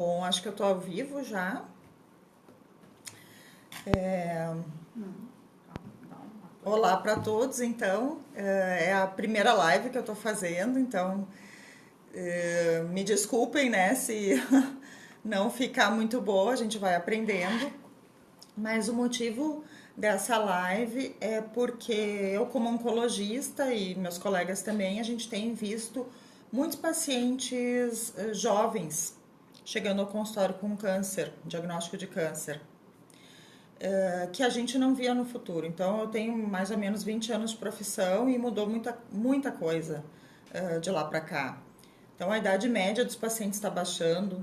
Bom, acho que eu tô ao vivo já. Olá para todos, então. É a primeira live que eu tô fazendo, então me desculpem, né, se não ficar muito boa, a gente vai aprendendo. Mas o motivo dessa live é porque eu, como oncologista e meus colegas também, a gente tem visto muitos pacientes jovens chegando ao consultório com câncer, diagnóstico de câncer, que a gente não via no futuro. Então, eu tenho mais ou menos 20 anos de profissão e mudou muita coisa de lá para cá. Então, a idade média dos pacientes está baixando.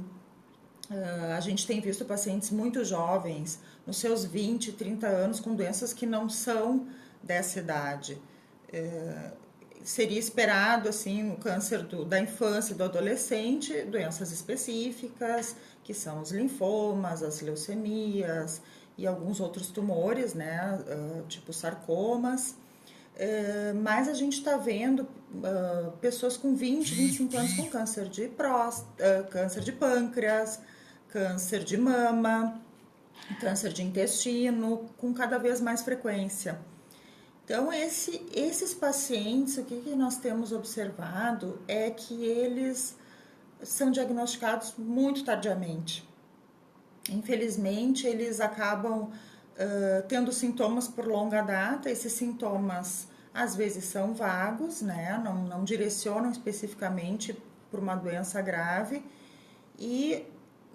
A gente tem visto pacientes muito jovens, nos seus 20, 30 anos, com doenças que não são dessa idade. Seria esperado, assim, no câncer da infância e do adolescente, doenças específicas, que são os linfomas, as leucemias e alguns outros tumores, né, tipo sarcomas. Mas a gente está vendo pessoas com 20, 25 anos com câncer de próstata, câncer de pâncreas, câncer de mama, câncer de intestino, com cada vez mais frequência. Então, esses pacientes, o que nós temos observado é que eles são diagnosticados muito tardiamente. Infelizmente, eles acabam tendo sintomas por longa data. Esses sintomas, às vezes, são vagos, né? Não direcionam especificamente para uma doença grave. E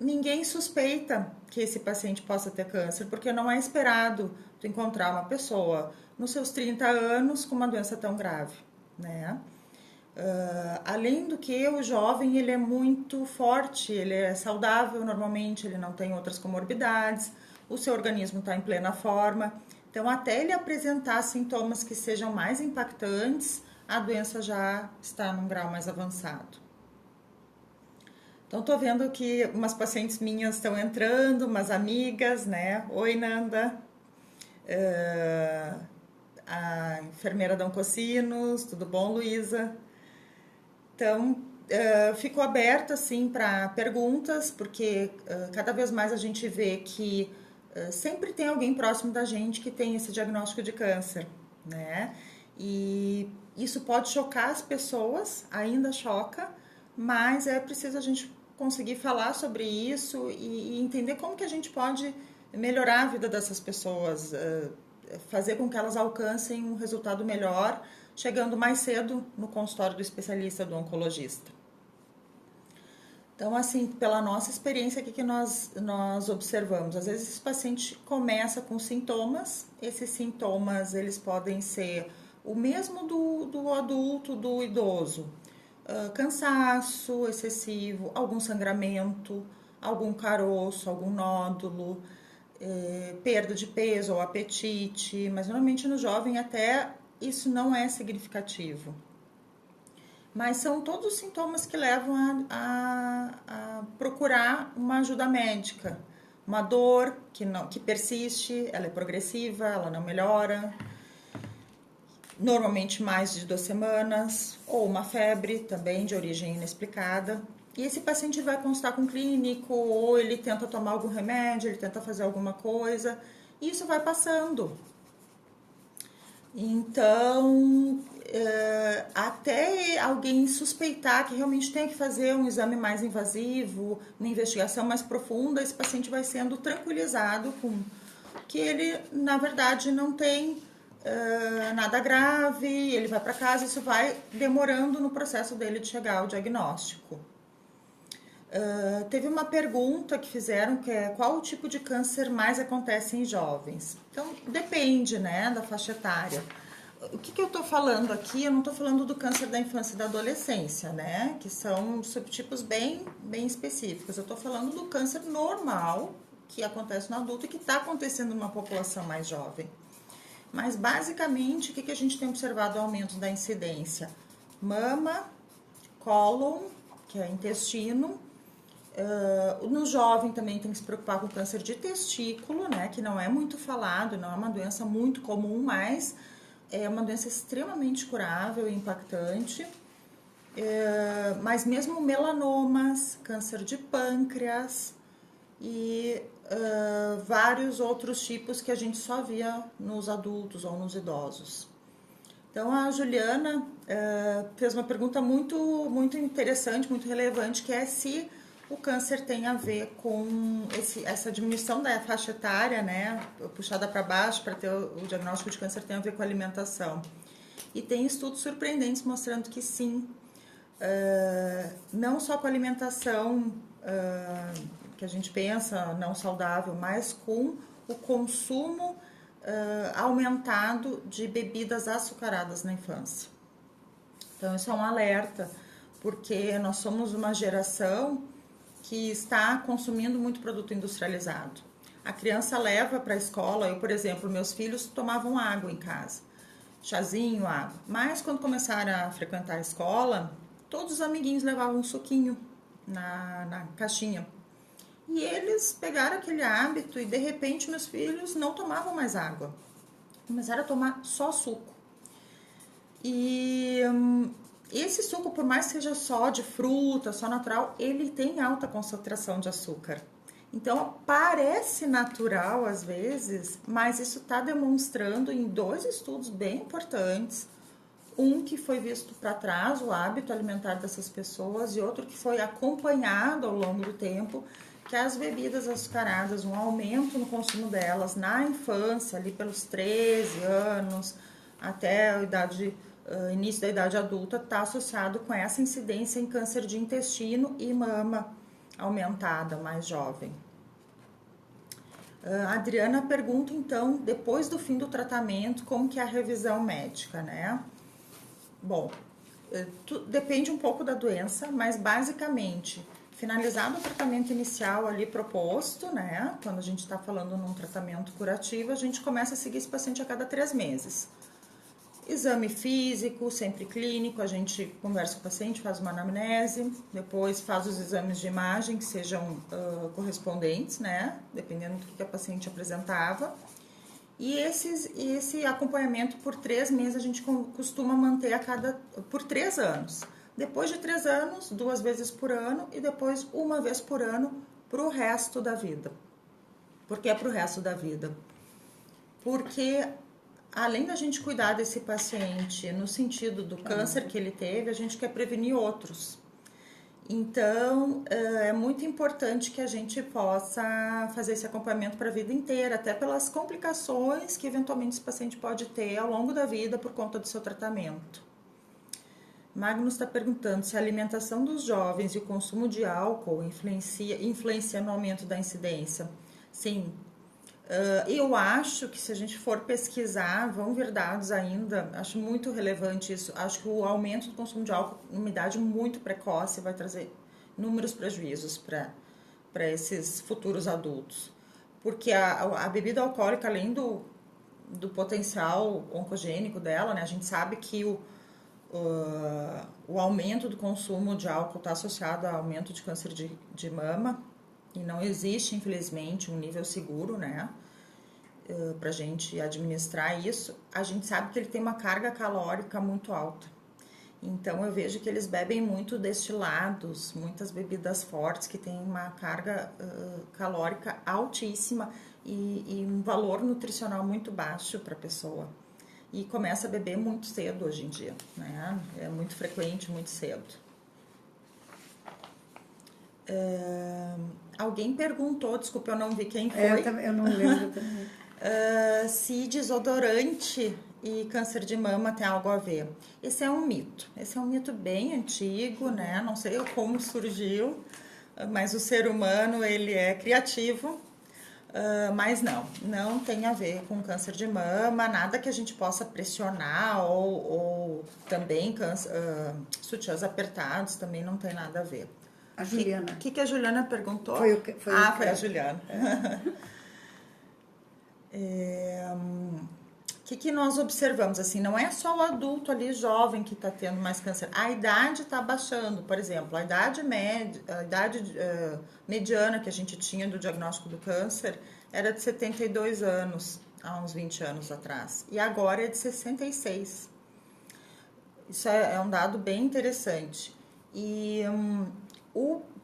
ninguém suspeita que esse paciente possa ter câncer, porque não é esperado tu encontrar uma pessoa nos seus 30 anos com uma doença tão grave, né? Além do que, o jovem ele é muito forte, ele é saudável normalmente, ele não tem outras comorbidades, o seu organismo está em plena forma. Então, até ele apresentar sintomas que sejam mais impactantes, a doença já está num grau mais avançado. Então, tô vendo que umas pacientes minhas estão entrando, umas amigas, né? Oi, Nanda. A enfermeira da Oncocinos, tudo bom, Luísa? Então, ficou aberto, assim, para perguntas, porque cada vez mais a gente vê que sempre tem alguém próximo da gente que tem esse diagnóstico de câncer, né? E isso pode chocar as pessoas, ainda choca, mas é preciso a gente conseguir falar sobre isso e entender como que a gente pode melhorar a vida dessas pessoas, fazer com que elas alcancem um resultado melhor, chegando mais cedo no consultório do especialista, do oncologista. Então, assim, pela nossa experiência, o que nós observamos? Às vezes, esse paciente começa com sintomas, esses sintomas, eles podem ser o mesmo do adulto, do idoso. Cansaço excessivo, algum sangramento, algum caroço, algum nódulo, perda de peso ou apetite, mas normalmente no jovem até isso não é significativo. Mas são todos os sintomas que levam a procurar uma ajuda médica. Uma dor que persiste, ela é progressiva, ela não melhora, normalmente mais de 2 semanas, ou uma febre também de origem inexplicada. E esse paciente vai consultar com um clínico, ou ele tenta tomar algum remédio, ele tenta fazer alguma coisa, e isso vai passando. Então, até alguém suspeitar que realmente tem que fazer um exame mais invasivo, uma investigação mais profunda, esse paciente vai sendo tranquilizado com que ele, na verdade, não tem nada grave, ele vai para casa, isso vai demorando no processo dele de chegar ao diagnóstico. Teve uma pergunta que fizeram, que é qual o tipo de câncer mais acontece em jovens? Então, depende, né, da faixa etária. O que eu estou falando aqui? Eu não estou falando do câncer da infância e da adolescência, né, que são subtipos bem específicos. Eu estou falando do câncer normal, que acontece no adulto e que está acontecendo numa população mais jovem. Mas, basicamente, o que a gente tem observado? O aumento da incidência. Mama, cólon, que é intestino. No jovem também tem que se preocupar com o câncer de testículo, né, que não é muito falado, não é uma doença muito comum, mas é uma doença extremamente curável e impactante. Mas mesmo melanomas, câncer de pâncreas e vários outros tipos que a gente só via nos adultos ou nos idosos. Então a Juliana fez uma pergunta muito interessante, muito relevante, que é se o câncer tem a ver com essa diminuição da faixa etária, né, puxada para baixo para ter o diagnóstico de câncer tem a ver com a alimentação. E tem estudos surpreendentes mostrando que sim, não só com a alimentação que a gente pensa não saudável, mas com o consumo aumentado de bebidas açucaradas na infância. Então isso é um alerta, porque nós somos uma geração que está consumindo muito produto industrializado. A criança leva para a escola, eu, por exemplo, meus filhos tomavam água em casa, chazinho, água. Mas quando começaram a frequentar a escola, todos os amiguinhos levavam um suquinho na caixinha. E eles pegaram aquele hábito e de repente meus filhos não tomavam mais água. Começaram a tomar só suco. E esse suco, por mais que seja só de fruta, só natural, ele tem alta concentração de açúcar. Então parece natural às vezes, mas isso está demonstrando em 2 estudos bem importantes. Um que foi visto para trás, o hábito alimentar dessas pessoas, e outro que foi acompanhado ao longo do tempo, que as bebidas açucaradas, um aumento no consumo delas na infância, ali pelos 13 anos, até a início da idade adulta, está associado com essa incidência em câncer de intestino e mama aumentada, mais jovem. A Adriana pergunta, então, depois do fim do tratamento, como que é a revisão médica, né? Bom, depende um pouco da doença, mas basicamente, finalizado o tratamento inicial ali proposto, né? Quando a gente está falando num tratamento curativo, a gente começa a seguir esse paciente a cada 3 meses. Exame físico, sempre clínico, a gente conversa com o paciente, faz uma anamnese, depois faz os exames de imagem que sejam correspondentes, né? Dependendo do que a paciente apresentava. E esse acompanhamento por 3 meses a gente costuma manter por 3 anos. Depois de 3 anos, 2 vezes por ano e depois 1 vez por ano para o resto da vida. Por que para o resto da vida? Porque além da gente cuidar desse paciente no sentido do câncer que ele teve, a gente quer prevenir outros. Então, é muito importante que a gente possa fazer esse acompanhamento para a vida inteira, até pelas complicações que eventualmente esse paciente pode ter ao longo da vida por conta do seu tratamento. Magnus está perguntando se a alimentação dos jovens e o consumo de álcool influencia no aumento da incidência. Sim. Eu acho que se a gente for pesquisar, vão vir dados ainda, acho muito relevante isso. Acho que o aumento do consumo de álcool em uma idade muito precoce vai trazer inúmeros prejuízos para esses futuros adultos. Porque a bebida alcoólica, além do potencial oncogênico dela, né, a gente sabe que o aumento do consumo de álcool está associado ao aumento de câncer de mama. E não existe, infelizmente, um nível seguro, né, para a gente administrar isso. A gente sabe que ele tem uma carga calórica muito alta. Então, eu vejo que eles bebem muito destilados, muitas bebidas fortes que têm uma carga calórica altíssima e um valor nutricional muito baixo para a pessoa. E começa a beber muito cedo hoje em dia, né? É muito frequente, muito cedo. Alguém perguntou, desculpa, eu não vi quem foi. Eu não lembro também. Se desodorante e câncer de mama tem algo a ver. Esse é um mito. Esse é um mito bem antigo, né? Não sei como surgiu, mas o ser humano, ele é criativo. Mas não tem a ver com câncer de mama, nada que a gente possa pressionar ou também sutiãs apertados também não tem nada a ver. A Juliana. O que a Juliana perguntou? Foi foi a Juliana. O que nós observamos? Assim, não é só o adulto ali jovem que está tendo mais câncer. A idade está baixando. Por exemplo, a idade mediana que a gente tinha do diagnóstico do câncer era de 72 anos, há uns 20 anos atrás. E agora é de 66. Isso é um dado bem interessante. E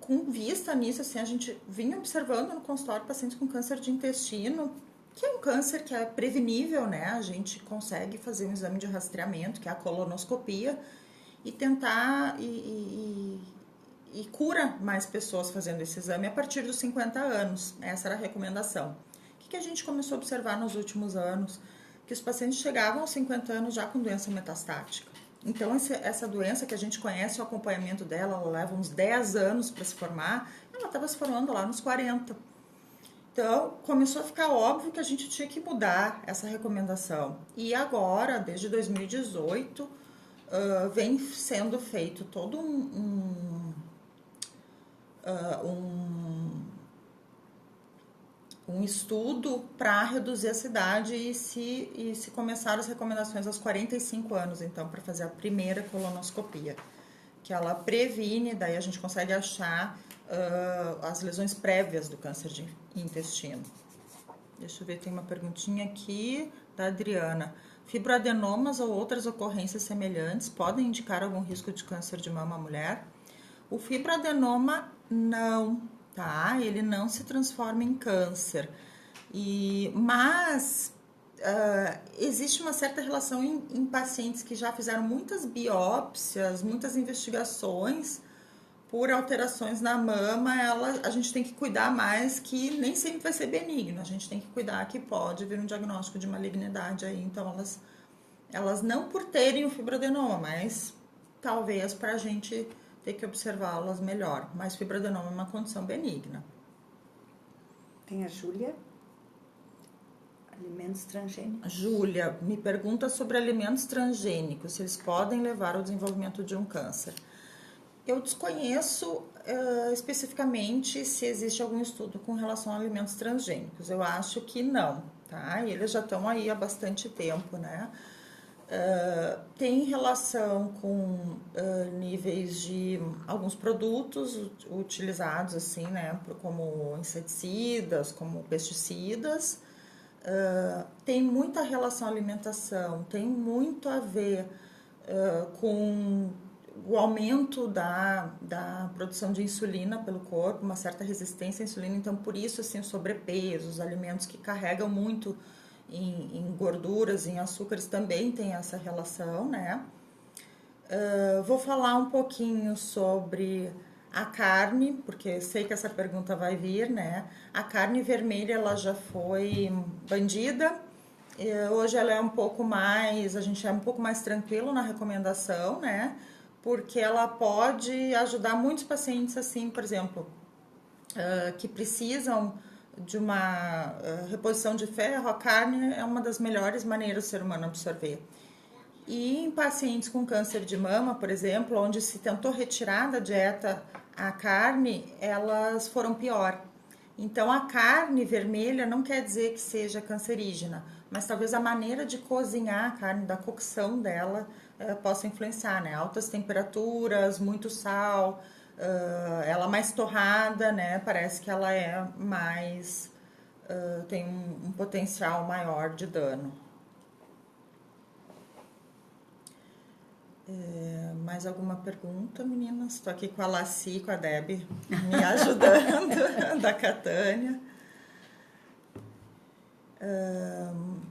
com vista nisso, assim, a gente vinha observando no consultório pacientes com câncer de intestino, que é um câncer que é prevenível, né? A gente consegue fazer um exame de rastreamento, que é a colonoscopia, e tentar e cura mais pessoas fazendo esse exame a partir dos 50 anos. Essa era a recomendação. O que a gente começou a observar nos últimos anos? Que os pacientes chegavam aos 50 anos já com doença metastática. Então, essa doença que a gente conhece, o acompanhamento dela, ela leva uns 10 anos para se formar, ela estava se formando lá nos 40. Então, começou a ficar óbvio que a gente tinha que mudar essa recomendação. E agora, desde 2018, vem sendo feito todo um estudo para reduzir essa idade e se começaram as recomendações aos 45 anos, então, para fazer a primeira colonoscopia, que ela previne, daí a gente consegue achar as lesões prévias do câncer de intestino. Deixa eu ver, tem uma perguntinha aqui da Adriana. Fibroadenomas ou outras ocorrências semelhantes podem indicar algum risco de câncer de mama à mulher? O fibroadenoma não, tá? Ele não se transforma em câncer. Mas existe uma certa relação em pacientes que já fizeram muitas biópsias, muitas investigações por alterações na mama, a gente tem que cuidar mais, que nem sempre vai ser benigno. A gente tem que cuidar que pode vir um diagnóstico de malignidade aí. Então, elas não por terem o fibroadenoma, mas talvez para a gente ter que observá-las melhor. Mas fibroadenoma é uma condição benigna. Tem a Júlia. Alimentos transgênicos. Júlia me pergunta sobre alimentos transgênicos, se eles podem levar ao desenvolvimento de um câncer. Eu desconheço especificamente se existe algum estudo com relação a alimentos transgênicos. Eu acho que não, tá? E eles já estão aí há bastante tempo, né? Tem relação com níveis de alguns produtos utilizados, assim, né? Como inseticidas, como pesticidas. Tem muita relação à alimentação, tem muito a ver com o aumento da produção de insulina pelo corpo, uma certa resistência à insulina, então por isso assim, o sobrepeso, os alimentos que carregam muito em gorduras, em açúcares também tem essa relação, né? Vou falar um pouquinho sobre a carne, porque sei que essa pergunta vai vir, né? A carne vermelha, ela já foi bandida, hoje ela é um pouco mais, a gente é um pouco mais tranquilo na recomendação, né? Porque ela pode ajudar muitos pacientes, assim, por exemplo, que precisam de uma reposição de ferro. A carne é uma das melhores maneiras do ser humano absorver. E em pacientes com câncer de mama, por exemplo, onde se tentou retirar da dieta a carne, elas foram pior. Então, a carne vermelha não quer dizer que seja cancerígena, mas talvez a maneira de cozinhar a carne, da cocção dela, possa influenciar, né? Altas temperaturas, muito sal, ela mais torrada, né? Parece que ela é mais, tem um potencial maior de dano. Mais alguma pergunta, meninas? Estou aqui com a Laci, com a Deb me ajudando, da Catânia.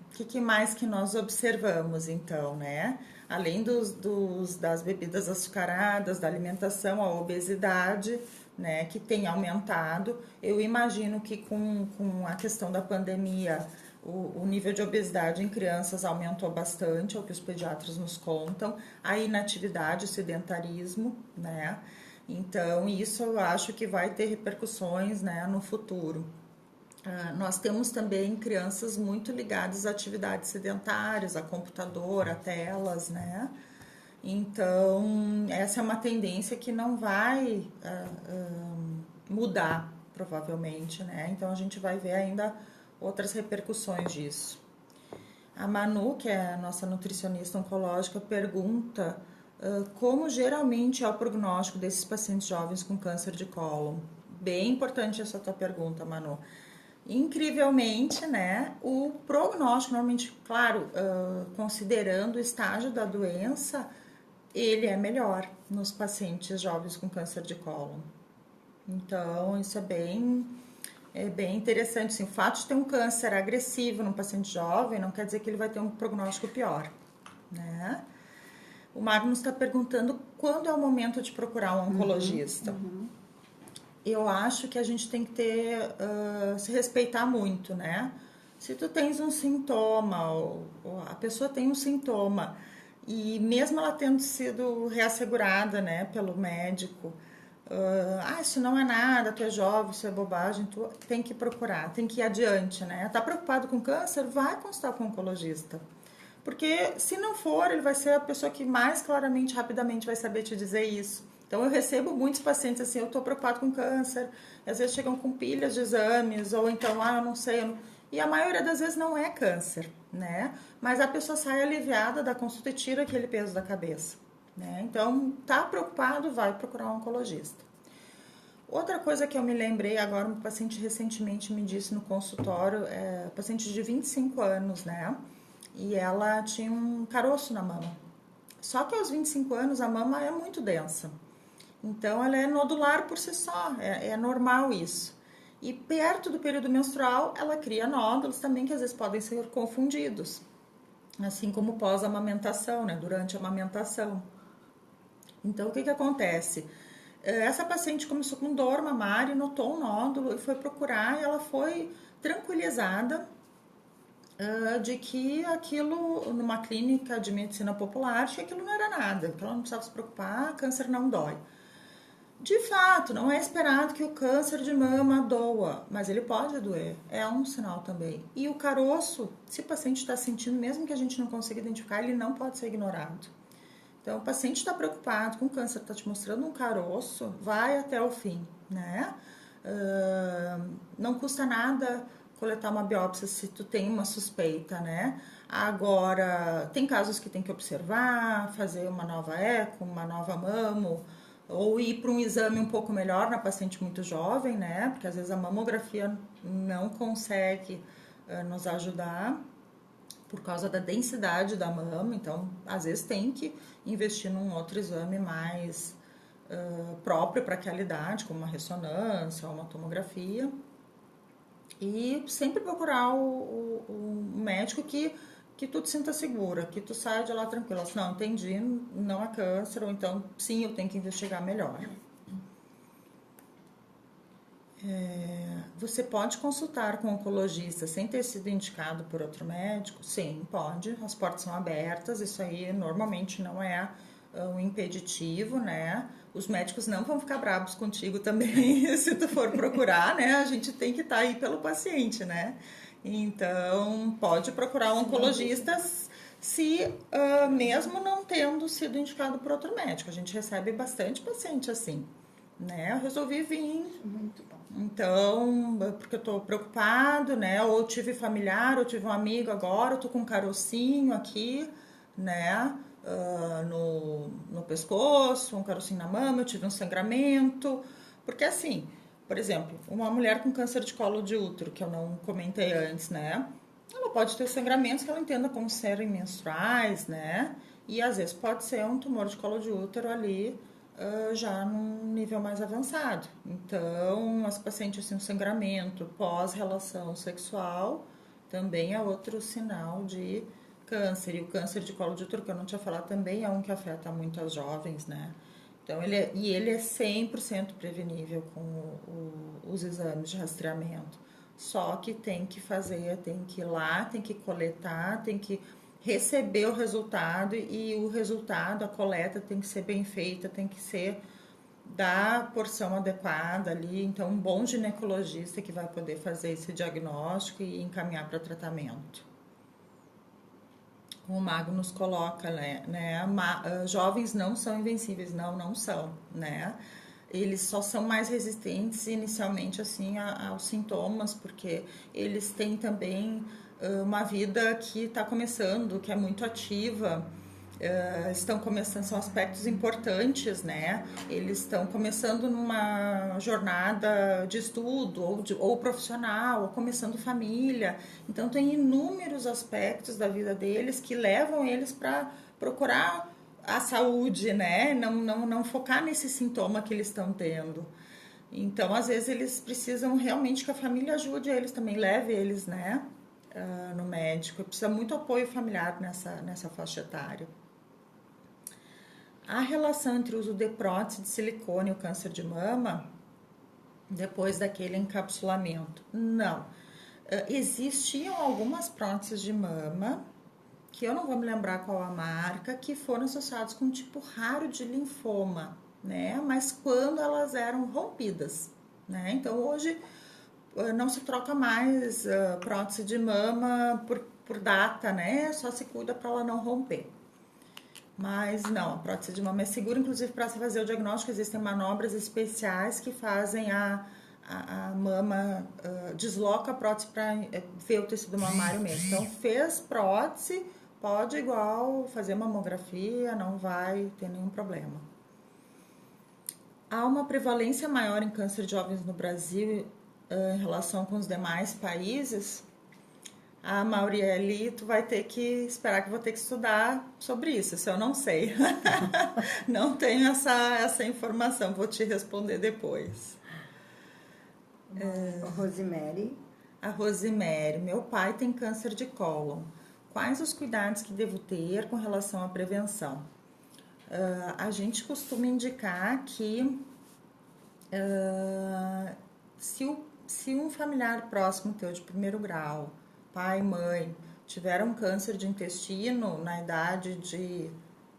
O que mais que nós observamos, então, né? Além das bebidas açucaradas, da alimentação, a obesidade, né, que tem aumentado. Eu imagino que com a questão da pandemia, o nível de obesidade em crianças aumentou bastante, é o que os pediatras nos contam. A inatividade, o sedentarismo, né? Então, isso eu acho que vai ter repercussões, né, no futuro. Nós temos também crianças muito ligadas a atividades sedentárias, a computador, a telas, né? Então, essa é uma tendência que não vai mudar, provavelmente, né? Então, a gente vai ver ainda outras repercussões disso. A Manu, que é a nossa nutricionista oncológica, pergunta como geralmente é o prognóstico desses pacientes jovens com câncer de cólon. Bem importante essa tua pergunta, Manu. Incrivelmente, né, o prognóstico, normalmente, claro, considerando o estágio da doença, ele é melhor nos pacientes jovens com câncer de cólon. Então, isso é bem interessante. Assim, o fato de ter um câncer agressivo num paciente jovem não quer dizer que ele vai ter um prognóstico pior, né? O Magnus está perguntando quando é o momento de procurar um oncologista. Eu acho que a gente tem que se respeitar muito, né? Se tu tens um sintoma, ou a pessoa tem um sintoma, e mesmo ela tendo sido reassegurada, né, pelo médico, isso não é nada, tu é jovem, isso é bobagem, tu tem que procurar, tem que ir adiante, né? Tá preocupado com câncer? Vai consultar com o oncologista. Porque se não for, ele vai ser a pessoa que mais claramente, rapidamente vai saber te dizer isso. Então eu recebo muitos pacientes assim, eu tô preocupado com câncer, e às vezes chegam com pilhas de exames, ou então, eu não sei, e a maioria das vezes não é câncer, né? Mas a pessoa sai aliviada da consulta e tira aquele peso da cabeça, né? Então, tá preocupado, vai procurar um oncologista. Outra coisa que eu me lembrei agora, um paciente recentemente me disse no consultório, paciente de 25 anos, né? E ela tinha um caroço na mama. Só que aos 25 anos a mama é muito densa. Então, ela é nodular por si só, é normal isso. E perto do período menstrual, ela cria nódulos também que às vezes podem ser confundidos. Assim como pós-amamentação, né? Durante a amamentação. Então, o que acontece? Essa paciente começou com dor mamária, notou um nódulo e foi procurar e ela foi tranquilizada de que aquilo, numa clínica de medicina popular, que aquilo não era nada, que ela não precisava se preocupar, câncer não dói. De fato, não é esperado que o câncer de mama doa, mas ele pode doer, é um sinal também. E o caroço, se o paciente está sentindo, mesmo que a gente não consiga identificar, ele não pode ser ignorado. Então, o paciente está preocupado com o câncer, está te mostrando um caroço, vai até o fim, né? Não custa nada coletar uma biópsia se tu tem uma suspeita, né? Agora, tem casos que tem que observar, fazer uma nova eco, uma nova mamo, ou ir para um exame um pouco melhor na paciente muito jovem, né? Porque às vezes a mamografia não consegue nos ajudar por causa da densidade da mama, então às vezes tem que investir num outro exame mais próprio para aquela idade, como uma ressonância ou uma tomografia. E sempre procurar o médico que tu te sinta segura, que tu saia de lá tranquila. Assim, não, entendi, não é câncer, ou então, sim, eu tenho que investigar melhor. Você pode consultar com um oncologista sem ter sido indicado por outro médico? Sim, pode. As portas são abertas, isso aí normalmente não é um impeditivo, né? Os médicos não vão ficar bravos contigo também se tu for procurar, né? A gente tem que estar aí pelo paciente, né? Então, pode procurar um oncologista se mesmo não tendo sido indicado por outro médico. A gente recebe bastante paciente assim, né? Eu resolvi vir. Muito bom. Então, porque eu tô preocupado, né? Ou tive familiar, ou tive um amigo agora, eu tô com um carocinho aqui, né? No pescoço, um carocinho na mama, eu tive um sangramento. Porque assim, por exemplo, uma mulher com câncer de colo de útero, que eu não comentei antes, né? Ela pode ter sangramentos que ela entenda como serem menstruais, né? E às vezes pode ser um tumor de colo de útero ali, já num nível mais avançado. Então, as pacientes assim, um sangramento pós-relação sexual também é outro sinal de câncer. E o câncer de colo de útero, que eu não tinha falado, também é um que afeta muito as jovens, né? Então, ele é 100% prevenível com os exames de rastreamento. Só que tem que fazer, tem que ir lá, tem que coletar, tem que receber o resultado e o resultado, a coleta tem que ser bem feita, tem que ser da porção adequada ali. Então, um bom ginecologista que vai poder fazer esse diagnóstico e encaminhar para tratamento. O Magnus coloca, né? Jovens não são invencíveis, não são, né? Eles só são mais resistentes inicialmente assim aos sintomas, porque eles têm também uma vida que está começando, que é muito ativa, estão começando, são aspectos importantes, né? Eles estão começando numa jornada de estudo ou profissional, ou começando família. Então tem inúmeros aspectos da vida deles que levam eles para procurar a saúde, né? Não focar nesse sintoma que eles estão tendo. Então, às vezes, eles precisam realmente que a família ajude eles também, leve eles, né, no médico. Precisa muito apoio familiar nessa faixa etária. A relação entre o uso de prótese de silicone e o câncer de mama, depois daquele encapsulamento, não. Existiam algumas próteses de mama, que eu não vou me lembrar qual a marca, que foram associadas com um tipo raro de linfoma, né? Mas quando elas eram rompidas, né? Então hoje não se troca mais prótese de mama por data, né? Só se cuida para ela não romper. Mas não, a prótese de mama é segura, inclusive para se fazer o diagnóstico existem manobras especiais que fazem a mama, desloca a prótese para ver o tecido mamário mesmo. Então fez prótese, pode igual fazer mamografia, não vai ter nenhum problema. Há uma prevalência maior em câncer de jovens no Brasil em relação com os demais países. A Mauriele, tu vai ter que esperar que eu vou ter que estudar sobre isso eu não sei. Não tenho essa informação, vou te responder depois. Rosemary. A Rosemary, meu pai tem câncer de cólon. Quais os cuidados que devo ter com relação à prevenção? A gente costuma indicar que se um familiar próximo teu de primeiro grau, pai, mãe, tiveram câncer de intestino na idade de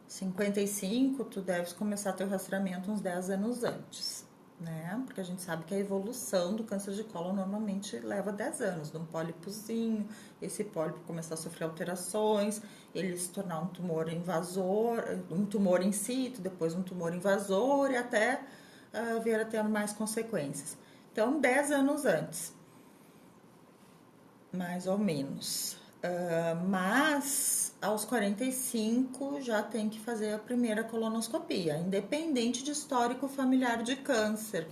55, tu deves começar teu rastreamento uns 10 anos antes, né? Porque a gente sabe que a evolução do câncer de cólon normalmente leva 10 anos, de um pólipozinho, esse pólipo começar a sofrer alterações, ele se tornar um tumor invasor, um tumor in situ, depois um tumor invasor e até vir a ter mais consequências. Então, 10 anos antes, mais ou menos. Mas aos 45 já tem que fazer a primeira colonoscopia, independente de histórico familiar de câncer,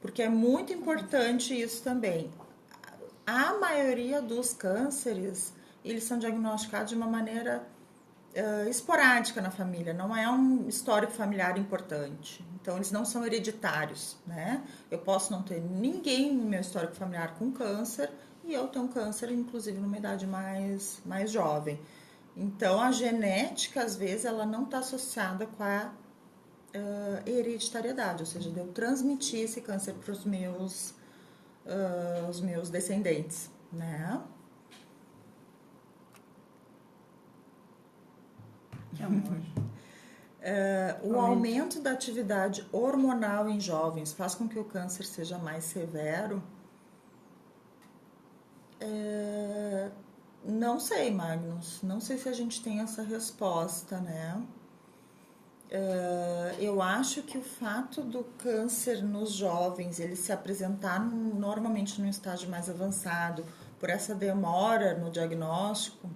porque é muito importante isso também. A maioria dos cânceres, eles são diagnosticados de uma maneira esporádica na família, não é um histórico familiar importante. Então, eles não são hereditários, né? Eu posso não ter ninguém no meu histórico familiar com câncer e eu tenho câncer, inclusive, numa idade mais jovem. Então, a genética, às vezes, ela não está associada com a hereditariedade, ou seja, de eu transmitir esse câncer para os meus descendentes, né? O aumento da atividade hormonal em jovens faz com que o câncer seja mais severo? Não sei, Magnus. Não sei se a gente tem essa resposta, né? Eu acho que o fato do câncer nos jovens ele se apresentar normalmente num estágio mais avançado, por essa demora no diagnóstico,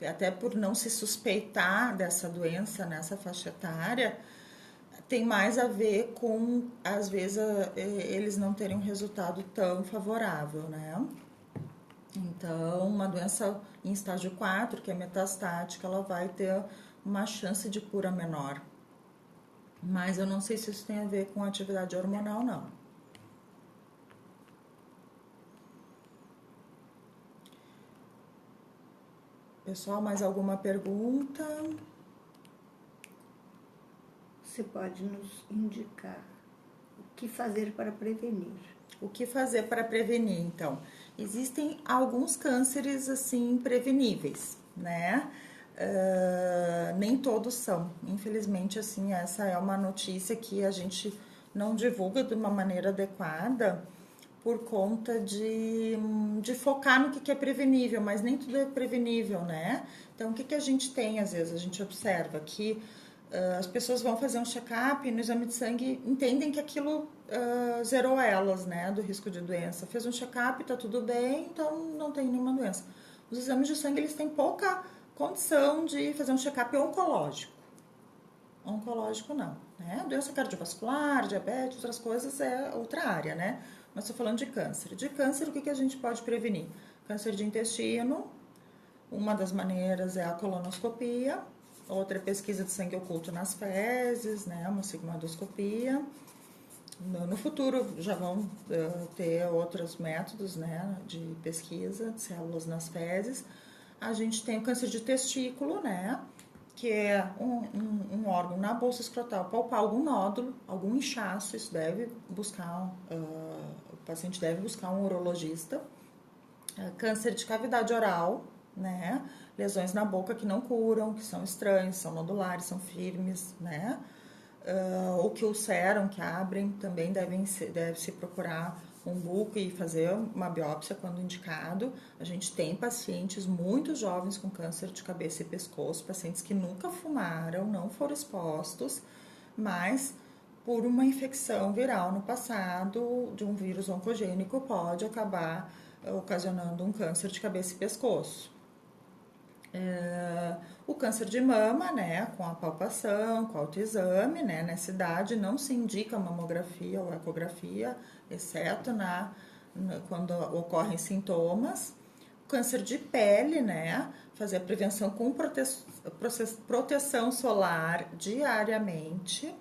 até por não se suspeitar dessa doença nessa faixa etária, tem mais a ver com, às vezes, eles não terem um resultado tão favorável, né? Então, uma doença em estágio 4, que é metastática, ela vai ter uma chance de cura menor. Mas eu não sei se isso tem a ver com atividade hormonal, não. Pessoal, mais alguma pergunta? Você pode nos indicar o que fazer para prevenir? O que fazer para prevenir, então? Existem alguns cânceres, assim, preveníveis, né? Nem todos são. Infelizmente, assim, essa é uma notícia que a gente não divulga de uma maneira adequada por conta de focar no que é prevenível, mas nem tudo é prevenível, né? Então, o que a gente tem, às vezes, a gente observa que as pessoas vão fazer um check-up e no exame de sangue entendem que aquilo zerou elas, né, do risco de doença. Fez um check-up, tá tudo bem, então não tem nenhuma doença. Os exames de sangue, eles têm pouca condição de fazer um check-up oncológico. Oncológico não, né? Doença cardiovascular, diabetes, outras coisas é outra área, né? Mas estou falando de câncer. De câncer, o que a gente pode prevenir? Câncer de intestino, uma das maneiras é a colonoscopia, Outra é pesquisa de sangue oculto nas fezes, né? Uma sigmoidoscopia. No futuro já vão ter outros métodos, né, de pesquisa de células nas fezes. A gente tem o câncer de testículo, né, que é um órgão na bolsa escrotal, palpar algum nódulo, algum inchaço, isso deve buscar, o paciente deve buscar um urologista. Câncer de cavidade oral, né, lesões na boca que não curam, que são estranhos, são nodulares, são firmes, né, ou que ulceram, que abrem, também deve-se procurar um buco e fazer uma biópsia quando indicado. A gente tem pacientes muito jovens com câncer de cabeça e pescoço, pacientes que nunca fumaram, não foram expostos, mas por uma infecção viral no passado de um vírus oncogênico pode acabar ocasionando um câncer de cabeça e pescoço. O câncer de mama, né, com a palpação, com autoexame, né, nessa idade não se indica mamografia ou ecografia, exceto quando ocorrem sintomas. O câncer de pele, né, fazer a prevenção com proteção solar diariamente.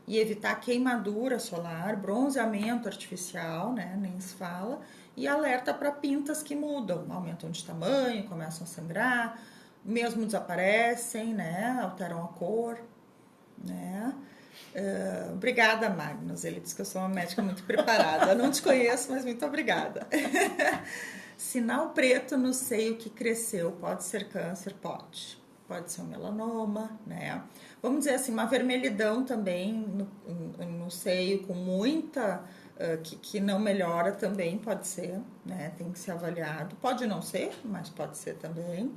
E evitar queimadura solar, bronzeamento artificial, né, nem se fala, e alerta para pintas que mudam, aumentam de tamanho, começam a sangrar, mesmo desaparecem, né, alteram a cor, né. Obrigada, Magnus, ele disse que eu sou uma médica muito preparada, eu não te conheço, mas muito obrigada. Sinal preto no seio que cresceu, pode ser câncer? Pode ser um melanoma, né? Vamos dizer assim, uma vermelhidão também no seio com muita, que não melhora também pode ser, né? Tem que ser avaliado. Pode não ser, mas pode ser também.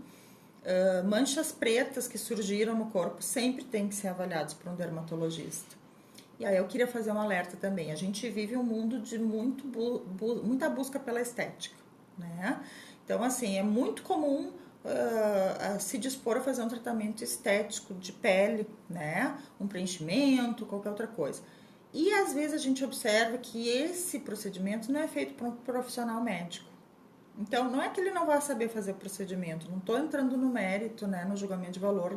Manchas pretas que surgiram no corpo sempre tem que ser avaliados por um dermatologista. E aí eu queria fazer um alerta também. A gente vive um mundo de muita busca pela estética, né? Então, assim, é muito comum se dispor a fazer um tratamento estético de pele, né? Um preenchimento, qualquer outra coisa. E às vezes a gente observa que esse procedimento não é feito por um profissional médico. Então, não é que ele não vai saber fazer o procedimento, não estou entrando no mérito, né, no julgamento de valor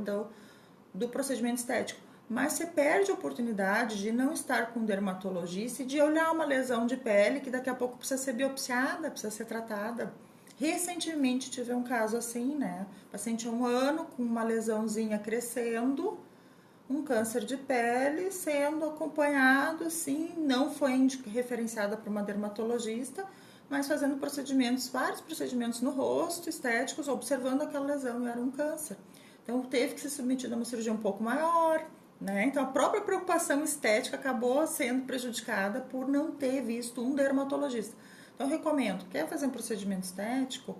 do procedimento estético, mas você perde a oportunidade de não estar com um dermatologista e de olhar uma lesão de pele que daqui a pouco precisa ser biopsiada, precisa ser tratada. Recentemente tive um caso assim, né? Paciente há 1 ano com uma lesãozinha crescendo, um câncer de pele sendo acompanhado, assim, não foi referenciada para uma dermatologista, mas fazendo vários procedimentos no rosto, estéticos, observando aquela lesão e era um câncer. Então teve que ser submetido a uma cirurgia um pouco maior, né? Então a própria preocupação estética acabou sendo prejudicada por não ter visto um dermatologista. Então, eu recomendo, quer fazer um procedimento estético?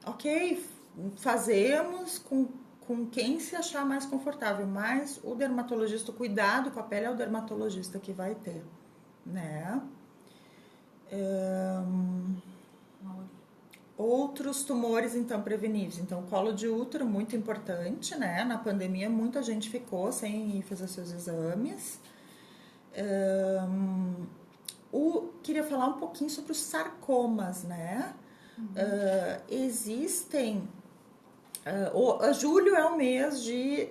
Ok, fazemos com quem se achar mais confortável, mas o dermatologista, o cuidado com a pele é o dermatologista que vai ter, né? Outros tumores, então, preveníveis. Então, colo de útero, muito importante, né? Na pandemia, muita gente ficou sem ir fazer seus exames. Queria falar um pouquinho sobre os sarcomas, né? Existem... julho é o mês de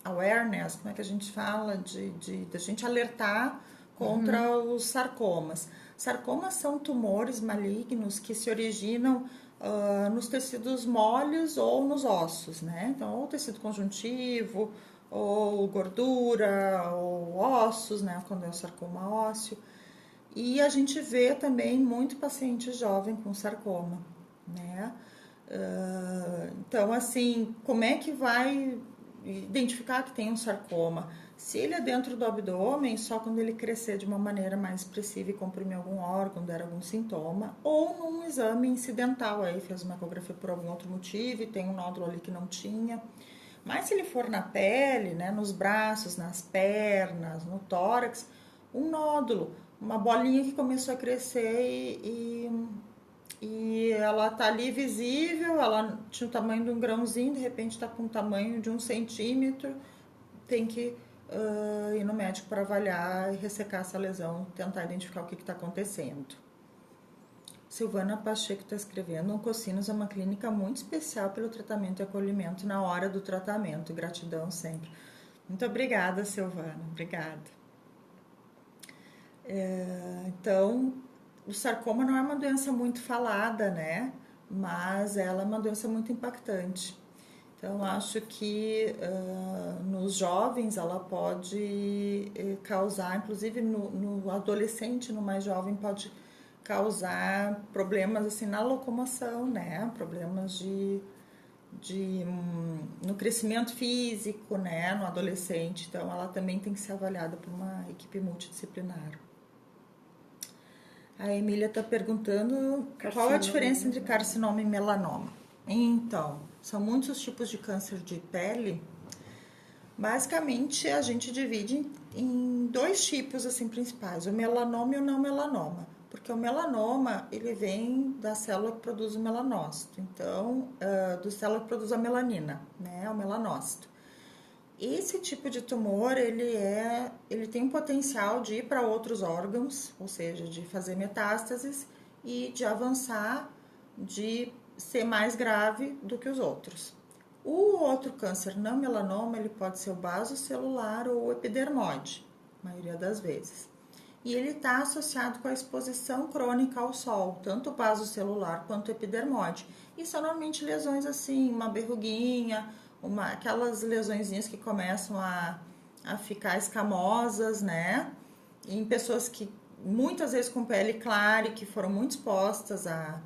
awareness, como é que a gente fala? De gente alertar contra os sarcomas. Sarcomas são tumores malignos que se originam nos tecidos moles ou nos ossos, né? Então, ou tecido conjuntivo, ou gordura, ou ossos, né? Quando é o sarcoma ósseo. E a gente vê também muito paciente jovem com sarcoma, né? Então, assim, como é que vai identificar que tem um sarcoma? Se ele é dentro do abdômen, só quando ele crescer de uma maneira mais expressiva e comprimir algum órgão, der algum sintoma, ou num exame incidental, aí fez uma ecografia por algum outro motivo e tem um nódulo ali que não tinha. Mas se ele for na pele, né, nos braços, nas pernas, no tórax, um nódulo, uma bolinha que começou a crescer e ela tá ali visível, ela tinha o tamanho de um grãozinho, de repente está com o tamanho de 1 centímetro, tem que ir no médico para avaliar e ressecar essa lesão, tentar identificar o que está acontecendo. Silvana Pacheco está escrevendo: Oncocinos é uma clínica muito especial pelo tratamento e acolhimento na hora do tratamento. Gratidão sempre. Muito obrigada, Silvana. Obrigada. Então, o sarcoma não é uma doença muito falada, né? Mas ela é uma doença muito impactante. Então, acho que nos jovens ela pode causar, inclusive no adolescente, no mais jovem, pode causar problemas assim na locomoção, né? Problemas no crescimento físico, né? No adolescente. Então, ela também tem que ser avaliada por uma equipe multidisciplinar. A Emília está perguntando qual é a diferença entre carcinoma e melanoma. Então, são muitos os tipos de câncer de pele. Basicamente, a gente divide em dois tipos assim principais, o melanoma e o não melanoma. Porque o melanoma, ele vem da célula que produz o melanócito. Então, da célula que produz a melanina, né? O melanócito. Esse tipo de tumor, ele tem um potencial de ir para outros órgãos, ou seja, de fazer metástases e de avançar, de ser mais grave do que os outros. O outro câncer não melanoma, ele pode ser o basocelular ou o epidermoide, a maioria das vezes. E ele está associado com a exposição crônica ao sol, tanto o basocelular quanto o epidermoide. E são normalmente lesões assim, uma verruguinha, aquelas lesõezinhas que começam a ficar escamosas, né? Em pessoas que muitas vezes com pele clara e que foram muito expostas à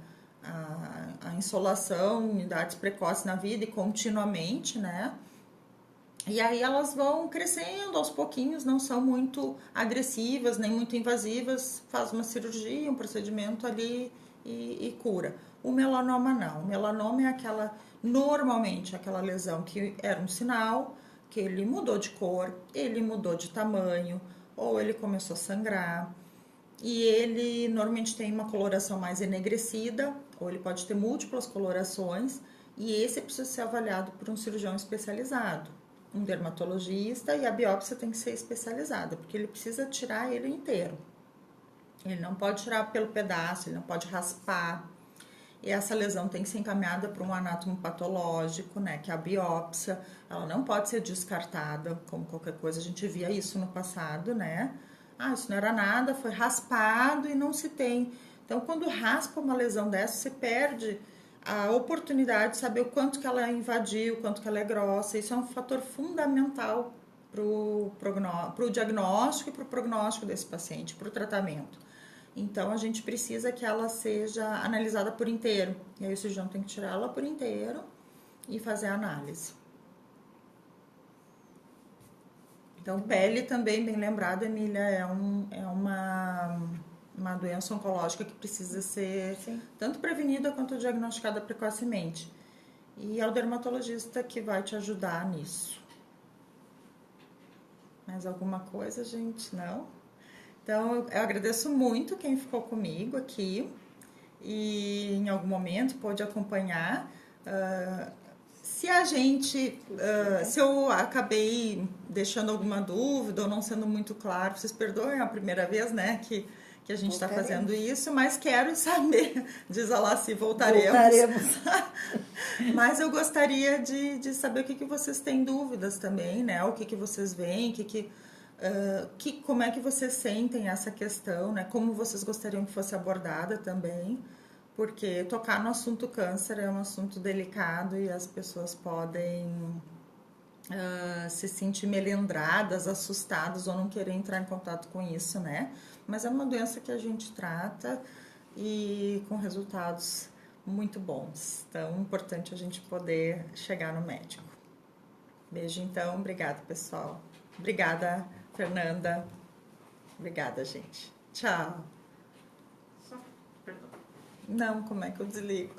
insolação em idades precoces na vida e continuamente, né? E aí elas vão crescendo aos pouquinhos, não são muito agressivas, nem muito invasivas, faz uma cirurgia, um procedimento ali e cura. O melanoma não. O melanoma é normalmente aquela lesão que era um sinal que ele mudou de cor, ele mudou de tamanho, ou ele começou a sangrar. E ele normalmente tem uma coloração mais enegrecida, ou ele pode ter múltiplas colorações, e esse precisa ser avaliado por um cirurgião especializado, um dermatologista, e a biópsia tem que ser especializada, porque ele precisa tirar ele inteiro. Ele não pode tirar pelo pedaço, ele não pode raspar. E essa lesão tem que ser encaminhada para um anátomo patológico, né, que é a biópsia. Ela não pode ser descartada, como qualquer coisa. A gente via isso no passado, né? Isso não era nada, foi raspado e não se tem. Então, quando raspa uma lesão dessa, você perde a oportunidade de saber o quanto que ela invadiu, o quanto que ela é grossa. Isso é um fator fundamental para o diagnóstico e para o prognóstico desse paciente, para o tratamento. Então, a gente precisa que ela seja analisada por inteiro. E aí o cirurgião tem que tirar ela por inteiro e fazer a análise. Então, pele também, bem lembrado, Emília, é uma doença oncológica que precisa ser tanto prevenida quanto diagnosticada precocemente. E é o dermatologista que vai te ajudar nisso. Mais alguma coisa, gente? Não? Então, eu agradeço muito quem ficou comigo aqui e em algum momento pôde acompanhar. Se eu acabei deixando alguma dúvida ou não sendo muito claro, vocês perdoem, é a primeira vez, né, que a gente está fazendo isso, mas quero saber, diz a Laci, voltaremos. Mas eu gostaria de saber o que vocês têm dúvidas também, né, o que vocês veem, como é que vocês sentem essa questão, né, como vocês gostariam que fosse abordada também. Porque tocar no assunto câncer é um assunto delicado e as pessoas podem se sentir melindradas, assustadas ou não querer entrar em contato com isso, né? Mas é uma doença que a gente trata e com resultados muito bons. Então, é importante a gente poder chegar no médico. Beijo, então. Obrigada, pessoal. Obrigada, Fernanda. Obrigada, gente. Tchau. Não, como é que eu desligo?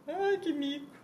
Ai, que mico.